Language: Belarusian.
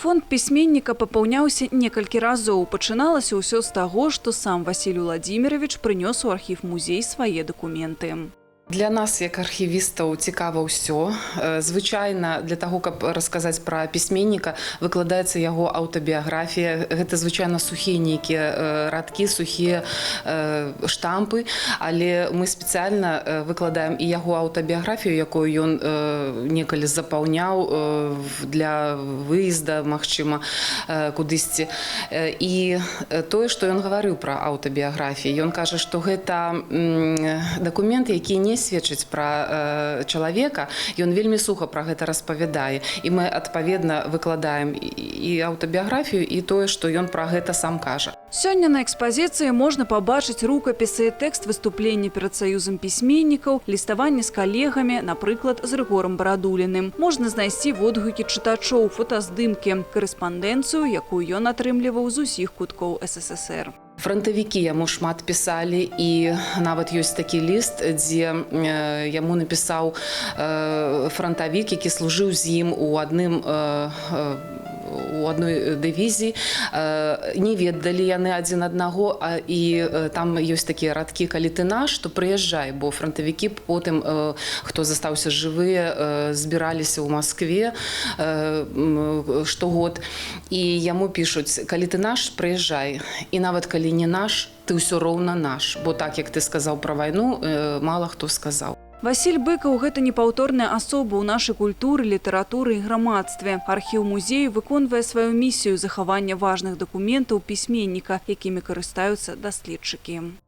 Фонд пісьменніка папаўняўся некалькі разоў. Пачыналася ўсё з таго, што сам Васіль Уладзімірович прынёс у архів музей свае дакументы. Для нас, як архівістаў, цікава ўсё. Звычайна, для таго, каб расказаць пра пісьменніка, выкладаецца яго аўтабіяграфія. Гэта звычайна сухія нейкія радкі, сухія штампы, але мы спецыяльна выкладаем і яго аўтабіяграфію, якую ён некалі запаўняў для выезда, магчыма, кудысьці. І тое, што ён гаварыў пра аўтабіяграфію, ён кажа, што гэта дакумент, які не сведчыць пра чалавека, ён вельмі суха пра гэта распавядае. І мы, адпаведна, выкладаем і аўтабіяграфію, і тое, што ён пра гэта сам кажа. Сёння на экспазіцыі можна пабачыць рукапісы, тэкст выступлення перад саюзам пісьменнікаў, ліставанне з калегамі, напрыклад, з Рыгорам Барадуліным. Можна знайсці водгукі чытачоў, фотаздымкі, карэспандэнцыю, якую ён атрымліваў з усіх куткоў СССР. Франтавікі яму шмат пісалі, і нават ёсць такі ліст, дзе яму напісаў франтавік, які служыў з ім у адной дывізіі. Не ведалі яны адзін аднаго, і там ёсць такія радкі: калі ты наш, то прыязджай, бо франтавікі потым, хто застаўся жывыя, збіраліся ў Маскве штогод, і яму пішуць: калі ты наш, прыязджай, і нават калі не наш, ты ўсё роўна наш, бо так, як ты сказаў пра вайну, мала хто сказаў. Васіль Быкаў – гэта непаўторная асоба ў нашай культуры, літаратуры і грамадстве. Архіў музею выконвае сваю місію захавання важных дакументаў пісьменніка, якімі карыстаюцца даследчыкі.